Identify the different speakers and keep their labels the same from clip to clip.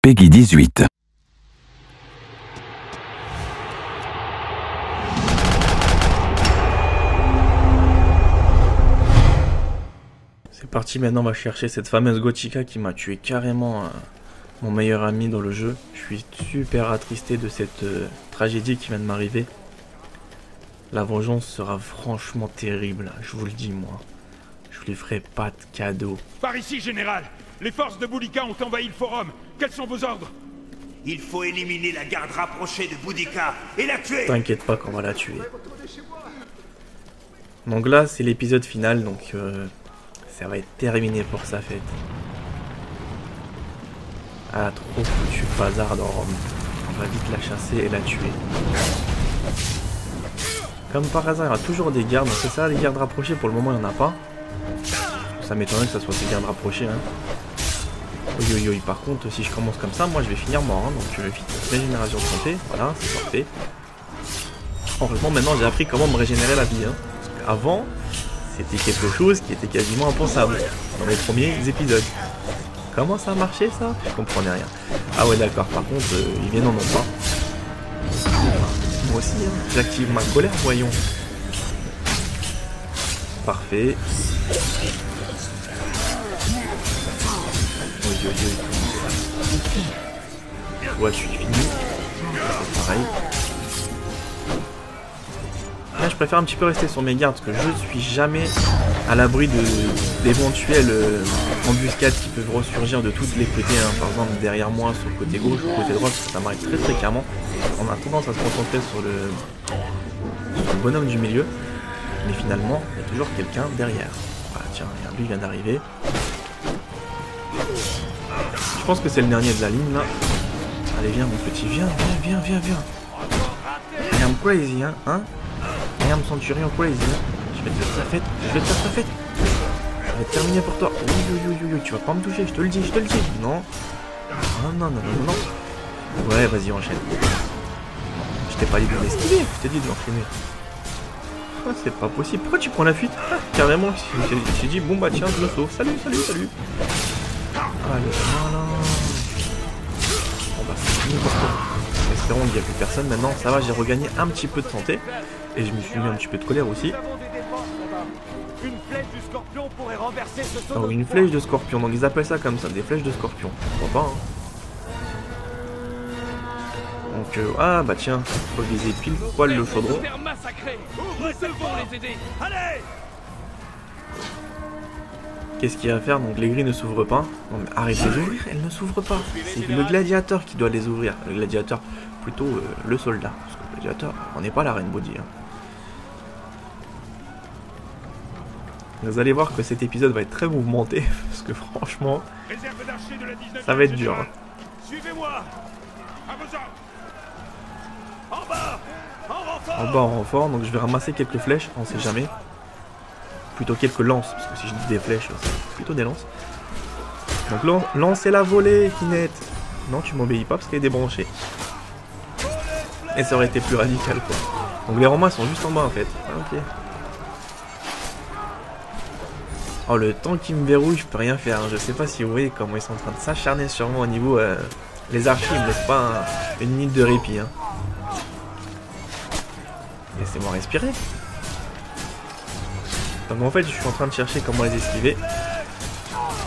Speaker 1: Peggy 18.
Speaker 2: C'est parti, maintenant on va chercher cette fameuse Gochika qui m'a tué carrément mon meilleur ami dans le jeu. Je suis super attristé de cette tragédie qui vient de m'arriver. La vengeance sera franchement terrible, je vous le dis moi. Je lui ferai pas de cadeau.
Speaker 3: Par ici, général. Les forces de Boudica ont envahi le forum. Quels sont vos ordres?
Speaker 4: Il faut éliminer la garde rapprochée de Boudica et la tuer.
Speaker 2: T'inquiète pas qu'on va la tuer. Donc là, c'est l'épisode final, donc ça va être terminé pour sa fête. Ah, trop foutu bazar dans Rome. On va vite la chasser et la tuer. Comme par hasard, il y aura toujours des gardes. C'est ça, les gardes rapprochés, pour le moment, il n'y en a pas. Ça m'étonnerait que ça soit des gardes rapprochés. Hein. Oui, par contre, si je commence comme ça, moi, je vais finir mort. Hein. Donc, vite, régénération de santé. Voilà, c'est parfait. Heureusement, maintenant, j'ai appris comment me régénérer la vie. Hein. Parce qu'avant, c'était quelque chose qui était quasiment impensable dans les premiers épisodes. Comment ça a marché, ça? Je comprenais rien. Ah ouais, d'accord. Par contre, ils viennent en ont pas. Moi aussi, hein. J'active ma colère, voyons. Parfait. Ouais, je suis fini. C'est pareil. Là, je préfère un petit peu rester sur mes gardes parce que je suis jamais à l'abri d'éventuelles embuscades qui peuvent ressurgir de tous les côtés. Hein. Par exemple, derrière moi, sur le côté gauche ou le côté droit, parce que ça m'arrive très fréquemment. On a tendance à se concentrer sur le bonhomme du milieu. Mais finalement, il y a toujours quelqu'un derrière. Voilà, tiens, regarde, lui vient d'arriver. Je pense que c'est le dernier de la ligne là. Allez, viens mon petit, viens. I am crazy, hein. I am centurion crazy, hein. Je vais te faire sa fête, Ça va être terminé pour toi. Oui, tu vas pas me toucher, je te le dis. Non. Non. Ouais, vas-y, enchaîne. Je t'ai pas dit de l'esquiver, je t'ai dit de l'enchaîner. Ah, c'est pas possible. Pourquoi tu prends la fuite? Carrément, j'ai dit, bon bah tiens, je le sauve. Salut. Allez, voilà. Bon bah c'est fini pour toi. Espérons qu'il n'y a plus personne maintenant. Ça va, j'ai regagné un petit peu de santé. Et je me suis mis un petit peu de colère aussi.
Speaker 4: Une flèche du scorpion pourrait renverser ce
Speaker 2: Donc une flèche de scorpion. Donc ils appellent ça comme ça, des flèches de scorpion. Pourquoi pas, hein. Donc ah bah tiens, faut viser pile poil le chaudron. Qu'est-ce qu'il y a à faire? Donc les grilles ne s'ouvrent pas. Non mais arrêtez d'ouvrir, elles ne s'ouvrent pas. C'est le gladiateur qui doit les ouvrir. Le gladiateur, plutôt le soldat. Parce que le gladiateur, on n'est pas la reine Body. Hein. Vous allez voir que cet épisode va être très mouvementé. Parce que franchement, ça va être dur. Hein.
Speaker 3: Suivez-moi. À vos ordres.
Speaker 2: En bas en renfort, donc je vais ramasser quelques flèches, on sait jamais. Plutôt quelques lances, parce que si je dis des flèches, c'est plutôt des lances. Donc lance et la volée, Kinette. Non, tu m'obéis pas parce qu'elle est débranchée. Et ça aurait été plus radical quoi. Donc les Romains sont juste en bas en fait. Ah, ok. Oh, le temps qui me verrouille, je peux rien faire. Je sais pas si vous voyez comment ils sont en train de s'acharner sur moi au niveau... les archives ne laissent pas une minute de répit. Hein. Laissez-moi respirer. Donc en fait je suis en train de chercher comment les esquiver.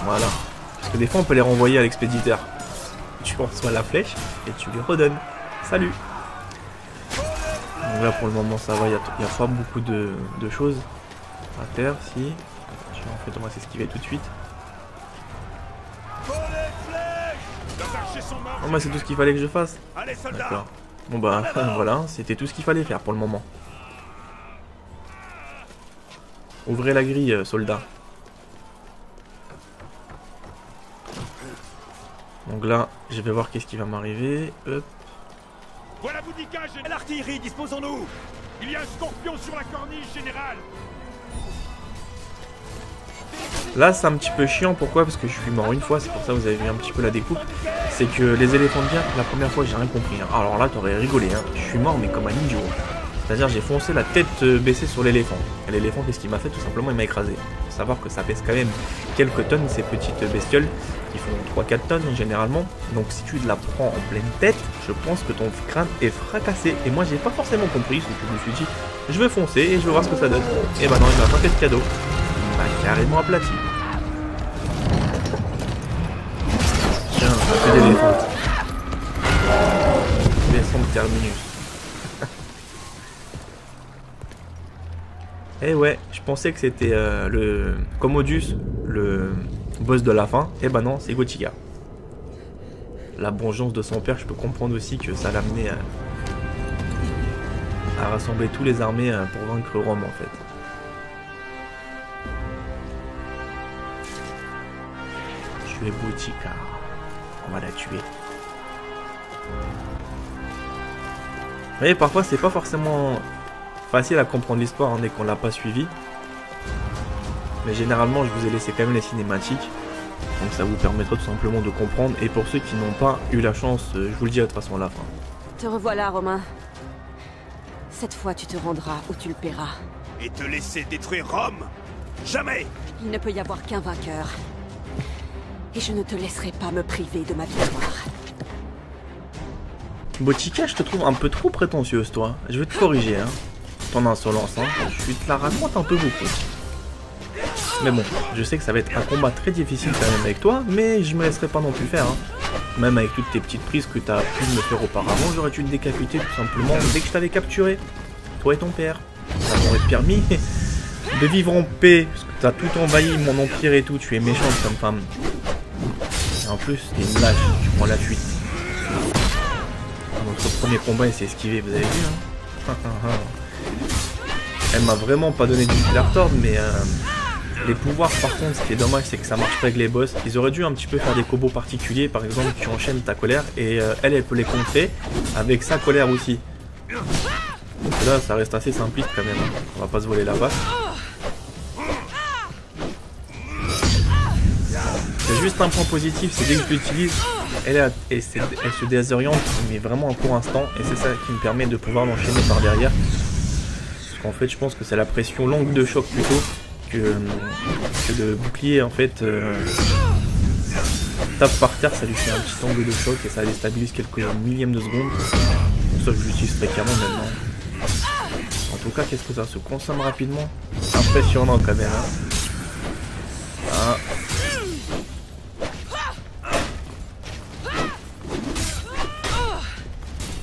Speaker 2: Voilà. Parce que des fois on peut les renvoyer à l'expéditeur. Tu reçois la flèche et tu lui redonnes. Salut. Donc là pour le moment ça va, il n'y a pas beaucoup de choses à faire. Si. En fait on va s'esquiver tout de suite. Oh bah c'est tout ce qu'il fallait que je fasse. D'accord. Bon bah voilà, c'était tout ce qu'il fallait faire pour le moment. Ouvrez la grille, soldat. Donc là, je vais voir qu'est-ce qui va m'arriver. Hop.
Speaker 3: Voilà Boudica, l'artillerie, disposons-nous. Il y a un scorpion sur la corniche, général.
Speaker 2: Là c'est un petit peu chiant, pourquoi? Parce que je suis mort une fois, c'est pour ça que vous avez vu un petit peu la découpe. C'est que les éléphants de guerre, la première fois j'ai rien compris. Hein. Alors là t'aurais rigolé, hein. Je suis mort mais comme un idiot. C'est-à-dire j'ai foncé la tête baissée sur l'éléphant. Et l'éléphant qu'est-ce qu'il m'a fait? Tout simplement il m'a écrasé. savoir que ça pèse quand même quelques tonnes, ces petites bestioles qui font 3-4 tonnes généralement. Donc si tu la prends en pleine tête, je pense que ton crâne est fracassé. Et moi j'ai pas forcément compris, parce que je me suis dit, je vais foncer et je vais voir ce que ça donne. Et bah non, il m'a pas fait de cadeau. Il m'a carrément aplati. Tiens, un peu d'éléphant. Descendre terminus. Et ouais, je pensais que c'était le Commodus, le boss de la fin. Et bah non, c'est Gotika. La vengeance de son père, je peux comprendre aussi que ça l'a amené à rassembler tous les armées pour vaincre Rome en fait. Tuer Gotika. On va la tuer. Vous voyez, parfois c'est pas forcément facile à comprendre l'histoire dès qu'on l'a pas suivi. Mais généralement je vous ai laissé quand même les cinématiques. Donc ça vous permettra tout simplement de comprendre. Et pour ceux qui n'ont pas eu la chance, je vous le dis de toute façon à la fin.
Speaker 1: Te revoilà, Romain. Cette fois tu te rendras ou tu le paieras.
Speaker 4: Et te laisser détruire Rome? Jamais!
Speaker 1: Il ne peut y avoir qu'un vainqueur. Et je ne te laisserai pas me priver de ma victoire.
Speaker 2: Gotika, je te trouve un peu trop prétentieuse, toi. Je vais te corriger, hein. Ton insolence, hein. Je te la raconte un peu beaucoup. Mais bon, je sais que ça va être un combat très difficile quand même avec toi, mais je me laisserai pas non plus faire, hein. Même avec toutes tes petites prises que tu as pu me faire auparavant, j'aurais dû te décapiter tout simplement dès que je t'avais capturé. Toi et ton père. Ça m'aurait permis de vivre en paix, parce que tu as tout envahi mon empire et tout, tu es méchante comme femme. Et en plus, t'es une lâche, tu prends la fuite. Notre premier combat, il s'est esquivé, vous avez vu, hein. Elle m'a vraiment pas donné du fil à retordre, mais les pouvoirs, par contre, ce qui est dommage, c'est que ça marche pas avec les boss. Ils auraient dû un petit peu faire des combos particuliers. Par exemple, tu enchaînes ta colère et elle peut les contrer avec sa colère aussi. Donc là, ça reste assez simpliste quand même. On va pas se voler la face. C'est juste un point positif, c'est dès que je l'utilise, elle se désoriente, mais vraiment un court instant. Et c'est ça qui me permet de pouvoir l'enchaîner par derrière. Parce qu'en fait, je pense que c'est la pression longue de choc plutôt que le bouclier en fait tape par terre, ça lui fait un petit angle de choc et ça déstabilise quelques millièmes de seconde. Pour ça je l'utilise fréquemment maintenant. En tout cas, qu'est-ce que ça se consomme rapidement? Impressionnant quand même, hein. Ah.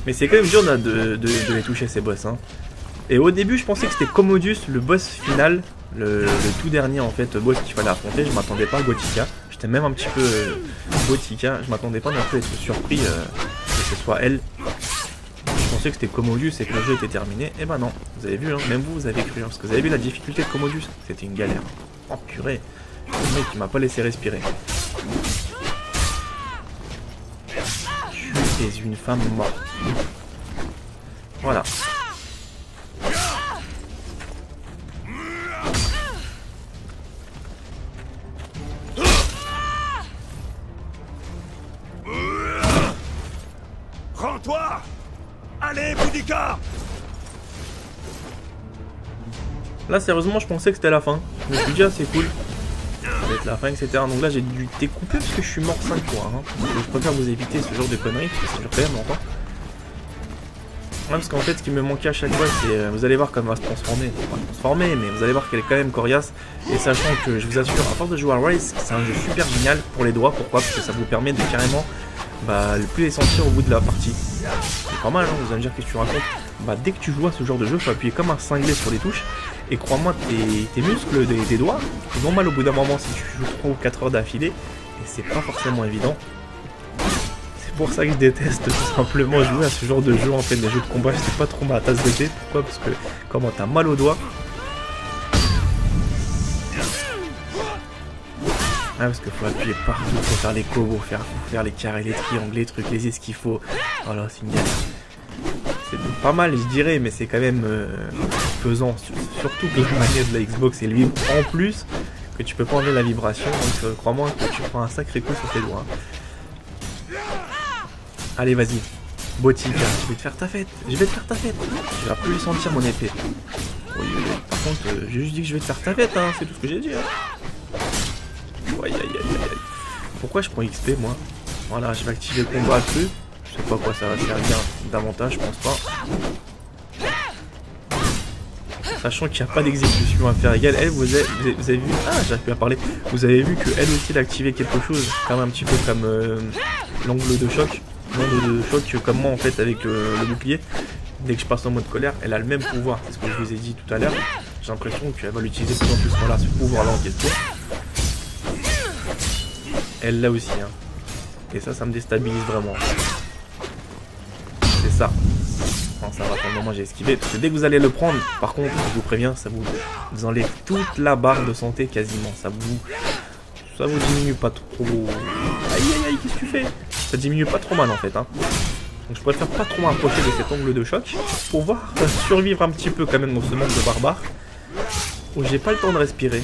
Speaker 2: Mais c'est quand même dur de les toucher ces boss, hein. Et au début je pensais que c'était Commodus, le boss final, le tout dernier en fait boss qu'il fallait affronter. Je m'attendais pas à Gotika, j'étais même un petit peu Gotika, je m'attendais pas non plus à être surpris que ce soit elle. Je pensais que c'était Commodus et que le jeu était terminé. Et ben non, vous avez vu, hein, même vous avez cru, hein, parce que vous avez vu la difficulté de Commodus, c'était une galère. Oh purée, le mec il m'a pas laissé respirer. Tu es une femme morte. Voilà.
Speaker 4: Rends-toi! Allez, Boudica!
Speaker 2: Là, sérieusement, je pensais que c'était la fin. Je me suis dit, ah, c'est cool. Ça va être la fin, etc. Donc là, j'ai dû découper parce que je suis mort 5 fois. Hein. Donc, je préfère vous éviter ce genre de conneries parce que ça dure quand même longtemps. Ouais, parce qu'en fait, ce qui me manquait à chaque fois, c'est. Vous allez voir comment elle va se transformer. Pas transformer, mais vous allez voir qu'elle est quand même coriace. Et sachant que je vous assure, à force de jouer à Rise, c'est un jeu super génial pour les doigts. Pourquoi? Parce que ça vous permet de carrément. Bah, le plus les sentir au bout de la partie. C'est pas mal, hein, vous allez me dire qu'est-ce que tu racontes. Bah, dès que tu joues à ce genre de jeu, il faut appuyer comme un cinglé sur les touches. Et crois-moi, tes muscles des doigts, ils ont mal au bout d'un moment si tu joues 3 ou 4 heures d'affilée. Et c'est pas forcément évident. C'est pour ça que je déteste tout simplement jouer à ce genre de jeu. En fait, les jeux de combat, c'est pas trop ma tasse de thé. Pourquoi? Parce que comment t'as mal aux doigts. Ah, parce qu'il faut appuyer partout, faut faire les combos, faut faire les carrés, les triangles, les trucs, les esquifos. Voilà, c'est une galère. C'est pas mal, je dirais, mais c'est quand même pesant. Surtout que la manière de la Xbox est libre. En plus, que tu peux pas enlever la vibration. Donc crois-moi que tu prends un sacré coup sur tes doigts. Allez, vas-y. Botika, je vais te faire ta fête. Je vais te faire ta fête. Tu vas plus sentir mon épée. Oui, oui, oui. contre, j'ai juste dit que je vais te faire ta fête, hein. C'est tout ce que j'ai dit. Hein. Aïe, aïe, aïe, aïe. Pourquoi je prends XP, moi? Voilà, je vais activer le combat accru. Je sais pas à quoi ça va servir davantage, je pense pas. Sachant qu'il n'y a pas d'exécution à faire égale. Elle, vous avez vu... Ah, j'arrive plus à parler. Vous avez vu qu'elle aussi, elle a activé quelque chose. Quand même un petit peu comme l'angle de choc. L'angle de choc comme moi, en fait, avec le bouclier. Dès que je passe en mode colère, elle a le même pouvoir. C'est ce que je vous ai dit tout à l'heure. J'ai l'impression qu'elle va l'utiliser de plus en plus. Voilà, ce pouvoir-là en question. Elle l'a aussi, hein. Et ça me déstabilise vraiment. C'est ça. Non, ça va, pour le moment j'ai esquivé. Parce que dès que vous allez le prendre, par contre, je vous préviens, ça vous enlève toute la barre de santé quasiment. Ça vous diminue pas trop. Aïe aïe aïe, qu'est-ce que tu fais? Ça diminue pas trop mal en fait, hein. Donc je préfère pas trop m'approcher de cet angle de choc pour voir survivre un petit peu quand même dans ce monde de barbares où j'ai pas le temps de respirer.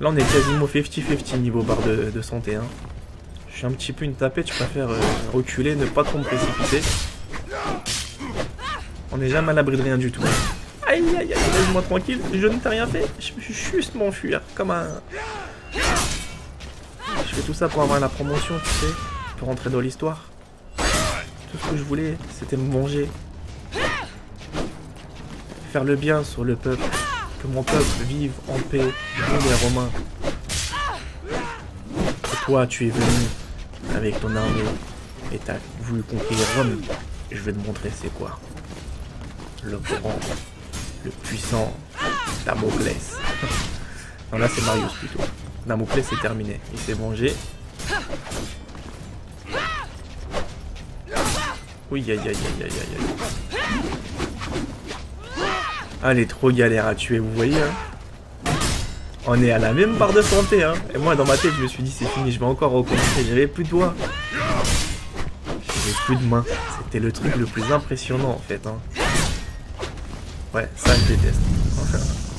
Speaker 2: Là on est quasiment 50-50 niveau barre de santé, hein. Je suis un petit peu une tapette, je préfère reculer, ne pas trop me précipiter. On n'est jamais à l'abri de rien du tout. Aïe aïe aïe, laisse-moi tranquille, je ne t'ai rien fait, je vais juste m'enfuir comme un... Je fais tout ça pour avoir la promotion, tu sais, pour rentrer dans l'histoire. Tout ce que je voulais, c'était me venger. Faire le bien sur le peuple, que mon peuple vive en paix, nous les Romains. Et toi, tu es venu avec ton armée et t'as voulu conquérir Rome. Je vais te montrer c'est quoi. Le grand, le puissant Damoclès. Non, là c'est Marius plutôt. Damoclès c'est terminé, il s'est vengé. Oui, aïe aïe aïe aïe aïe. Ah, elle est trop galère à tuer, vous voyez, hein. On est à la même barre de santé, hein. Et moi, dans ma tête, je me suis dit, c'est fini, je vais encore recommencer. J'avais plus de doigts. J'avais plus de mains. C'était le truc le plus impressionnant, en fait, hein. Ouais, ça, je déteste.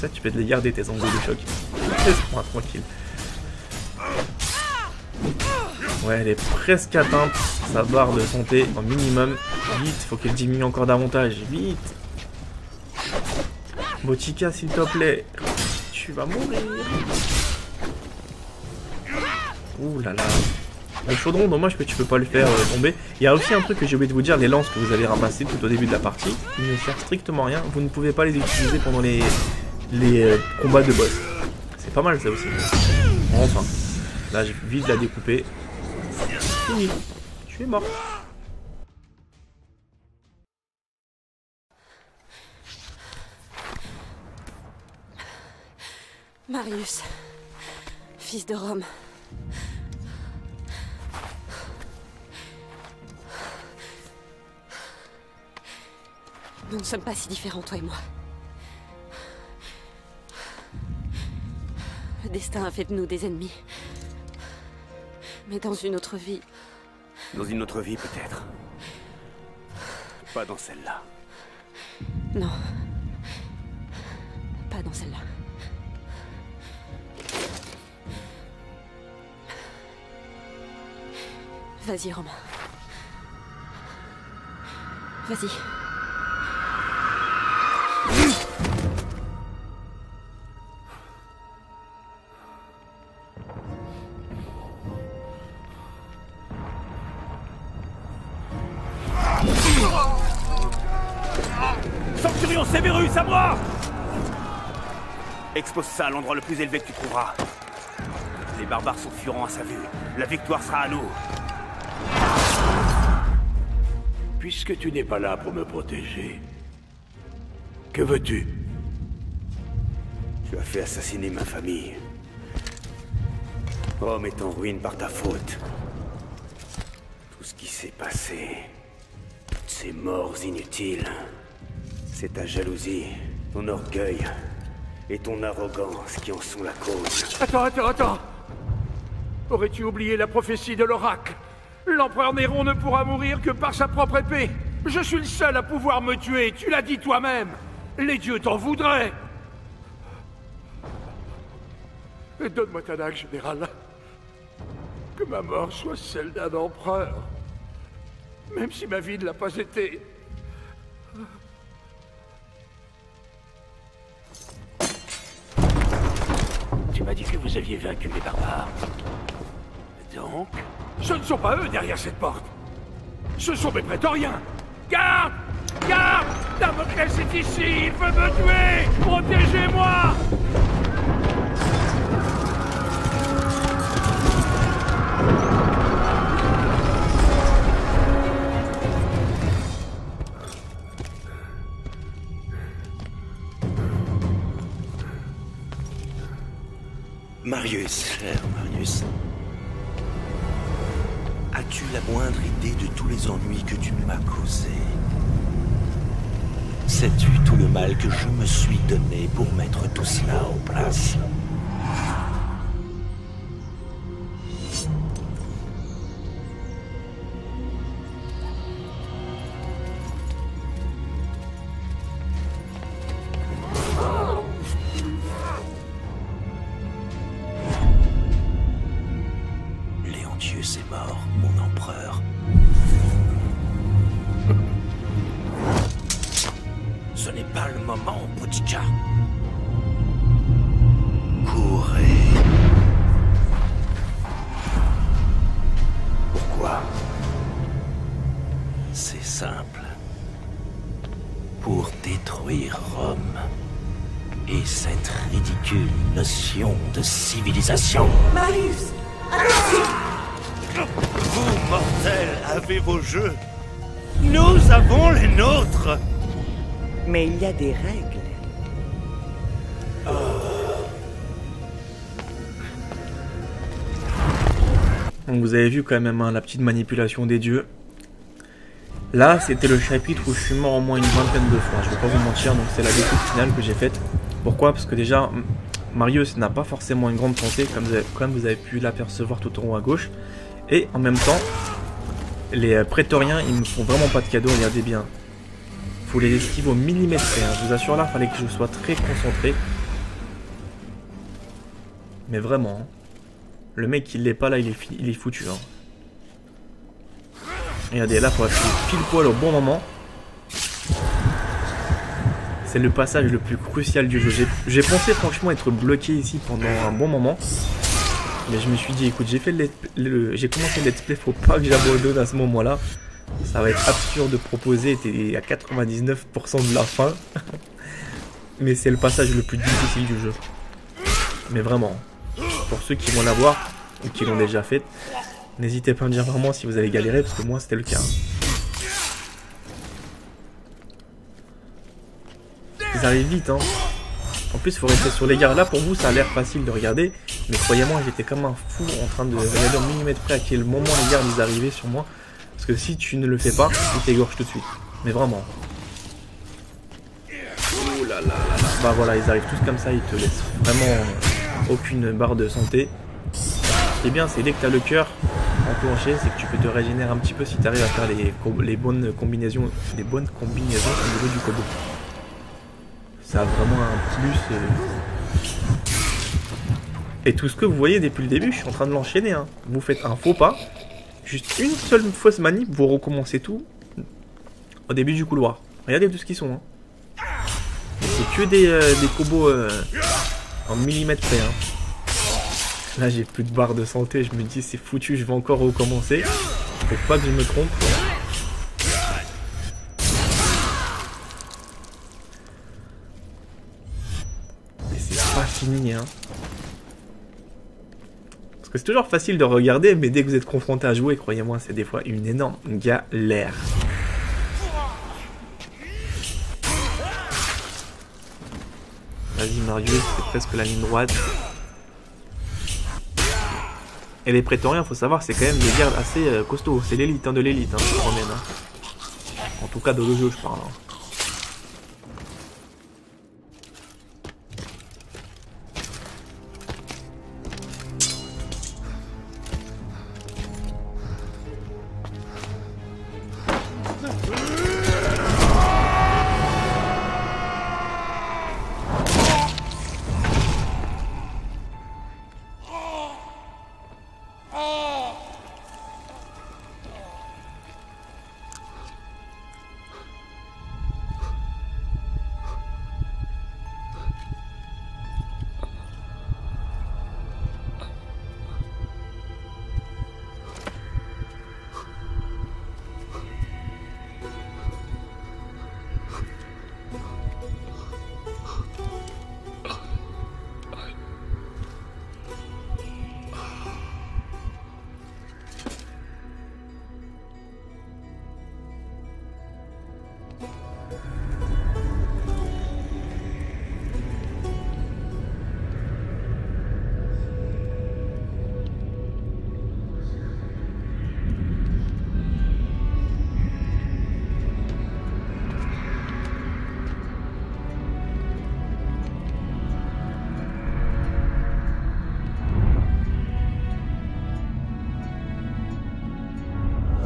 Speaker 2: Ça, tu peux te les garder, tes angles de choc. Laisse-moi tranquille. Ouais, elle est presque atteinte, sa barre de santé, en minimum. Vite, faut qu'elle diminue encore davantage. Vite. Botica, s'il te plaît. Tu vas mourir. Ouh là là. Le chaudron, dommage que tu peux pas le faire tomber. Il y a aussi un truc que j'ai oublié de vous dire, les lances que vous avez ramassées tout au début de la partie, ils ne servent strictement à rien. Vous ne pouvez pas les utiliser pendant les combats de boss. C'est pas mal ça aussi. Enfin. Là, je vais vite la découper. Fini. Tu es mort.
Speaker 1: Marius, fils de Rome. Nous ne sommes pas si différents, toi et moi. Le destin a fait de nous des ennemis. Mais dans une autre vie...
Speaker 4: Dans une autre vie, peut-être. Pas dans celle-là.
Speaker 1: Non. Pas dans celle-là. Vas-y, Romain. Vas-y.
Speaker 3: Centurion Sévérus, à moi!
Speaker 4: Expose ça à l'endroit le plus élevé que tu trouveras. Les barbares sont furants à sa vue. La victoire sera à nous.
Speaker 5: Puisque tu n'es pas là pour me protéger, que veux-tu?
Speaker 4: Tu as fait assassiner ma famille. Rome est en ruine par ta faute. Tout ce qui s'est passé, toutes ces morts inutiles, c'est ta jalousie, ton orgueil et ton arrogance qui en sont la cause.
Speaker 5: Attends! Aurais-tu oublié la prophétie de l'oracle? L'empereur Néron ne pourra mourir que par sa propre épée. Je suis le seul à pouvoir me tuer, tu l'as dit toi-même. Les dieux t'en voudraient. Donne-moi ta dague, général. Que ma mort soit celle d'un empereur. Même si ma vie ne l'a pas été. tu m'as dit que vous aviez vaincu les barbares. Donc, ce ne sont pas eux derrière cette porte. Ce sont mes prétoriens. Garde! Garde! Damoclès est ici! Il veut me tuer! Protégez-moi!
Speaker 6: Marius, cher Marius. As-tu la moindre idée de tous les ennuis que tu m'as causés? Sais-tu tout le mal que je me suis donné pour mettre tout cela en place? Léontius est mort, mon empereur. Ce n'est pas le moment, Boudica. Courez.
Speaker 4: Pourquoi?
Speaker 6: C'est simple. Pour détruire Rome et cette ridicule notion de civilisation.
Speaker 1: Marius!
Speaker 6: Vous, mortels, avez vos jeux. Nous avons les nôtres.
Speaker 7: Mais il y a des règles.
Speaker 2: Donc vous avez vu quand même hein, la petite manipulation des dieux. Là, c'était le chapitre où je suis mort au moins une vingtaine de fois. Je vais pas vous mentir, donc c'est la découpe finale que j'ai faite. Pourquoi? Parce que déjà, Marius n'a pas forcément une grande santé, comme vous avez pu l'apercevoir tout en haut à gauche. Et en même temps, les prétoriens, ils me font vraiment pas de cadeaux, regardez bien. Faut les esquiver au millimètre près, hein. Je vous assure là, fallait que je sois très concentré. Mais vraiment, hein. Le mec il l'est pas là, il est foutu. Hein. Regardez, là faut appuyer pile poil au bon moment. C'est le passage le plus crucial du jeu. J'ai pensé franchement être bloqué ici pendant un bon moment. Mais je me suis dit, écoute, j'ai commencé le let's play, faut pas que j'abandonne à ce moment-là. Ça va être absurde de proposer, t'es à 99% de la fin. Mais c'est le passage le plus difficile du jeu. Mais vraiment, pour ceux qui vont l'avoir, ou qui l'ont déjà fait, n'hésitez pas à me dire vraiment si vous avez galéré, parce que moi c'était le cas. Ils arrivent vite, hein. En plus, il faut rester sur les gardes. Là, pour vous, ça a l'air facile de regarder. Mais croyez-moi, j'étais comme un fou en train de regarder au millimètre près à quel moment les gardes ils arrivaient sur moi. Parce que si tu ne le fais pas, ils t'égorgent tout de suite. Mais vraiment. Oh là là là là. Bah voilà, ils arrivent tous comme ça, ils te laissent vraiment aucune barre de santé. Ce qui est bien, c'est dès que tu as le cœur enclenché, c'est que tu peux te régénérer un petit peu si tu arrives à faire les bonnes combinaisons au niveau du combo. Ça a vraiment un plus. Et tout ce que vous voyez depuis le début, je suis en train de l'enchaîner. Hein. Vous faites un faux pas, juste une seule fausse manip, vous recommencez tout au début du couloir. Regardez tout ce qu'ils sont. Hein. C'est que des combos en millimètres près. Hein. Là, j'ai plus de barre de santé. Je me dis, c'est foutu, je vais encore recommencer. Faut pas que je me trompe. Et c'est pas fini, hein. Parce que c'est toujours facile de regarder, mais dès que vous êtes confronté à jouer, croyez-moi, c'est des fois une énorme galère. Vas-y Marius, c'est presque la ligne droite. Et les prétoriens, faut savoir, c'est quand même des gardes assez costauds. C'est l'élite hein, de l'élite, hein, qui promène. Hein. En tout cas, dans le jeu, je parle. Hein.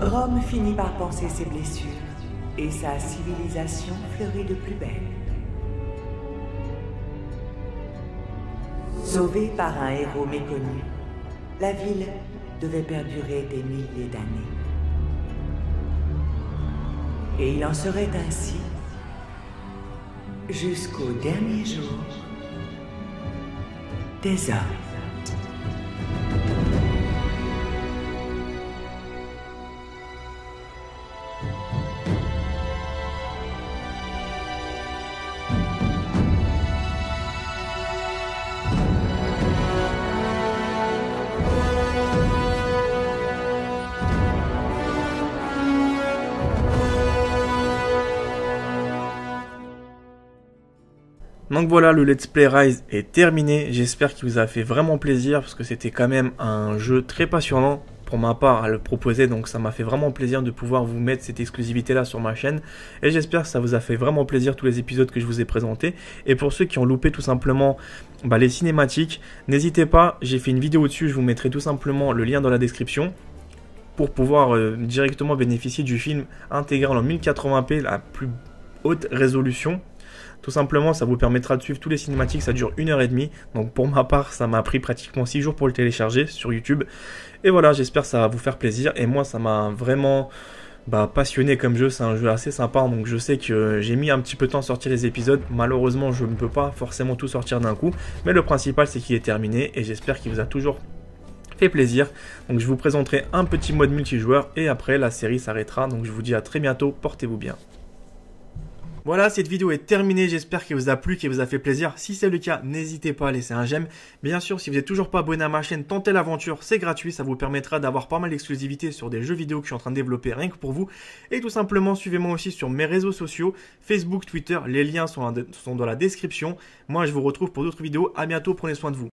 Speaker 7: Rome finit par panser ses blessures et sa civilisation fleurit de plus belle. Sauvée par un héros méconnu, la ville devait perdurer des milliers d'années. Et il en serait ainsi jusqu'au dernier jour des hommes.
Speaker 2: Donc voilà, le Let's Play Rise est terminé. J'espère qu'il vous a fait vraiment plaisir parce que c'était quand même un jeu très passionnant pour ma part à le proposer. Donc ça m'a fait vraiment plaisir de pouvoir vous mettre cette exclusivité là sur ma chaîne. Et j'espère que ça vous a fait vraiment plaisir tous les épisodes que je vous ai présentés. Et pour ceux qui ont loupé tout simplement les cinématiques, n'hésitez pas, j'ai fait une vidéo dessus. Je vous mettrai tout simplement le lien dans la description pour pouvoir directement bénéficier du film intégré en 1080p, la plus haute résolution. Tout simplement, ça vous permettra de suivre tous les cinématiques, ça dure 1h30. Donc pour ma part, ça m'a pris pratiquement 6 jours pour le télécharger sur YouTube. Et voilà, j'espère que ça va vous faire plaisir. Et moi, ça m'a vraiment passionné comme jeu. C'est un jeu assez sympa. Donc je sais que j'ai mis un petit peu de temps à sortir les épisodes. Malheureusement, je ne peux pas forcément tout sortir d'un coup. Mais le principal, c'est qu'il est terminé. Et j'espère qu'il vous a toujours fait plaisir. Donc je vous présenterai un petit mode multijoueur. Et après, la série s'arrêtera. Donc je vous dis à très bientôt. Portez-vous bien. Voilà, cette vidéo est terminée, j'espère qu'elle vous a plu, qu'elle vous a fait plaisir. Si c'est le cas, n'hésitez pas à laisser un j'aime. Bien sûr, si vous n'êtes toujours pas abonné à ma chaîne, tentez l'aventure, c'est gratuit, ça vous permettra d'avoir pas mal d'exclusivité sur des jeux vidéo que je suis en train de développer rien que pour vous. Et tout simplement, suivez-moi aussi sur mes réseaux sociaux, Facebook, Twitter, les liens sont dans la description. Moi, je vous retrouve pour d'autres vidéos, à bientôt, prenez soin de vous.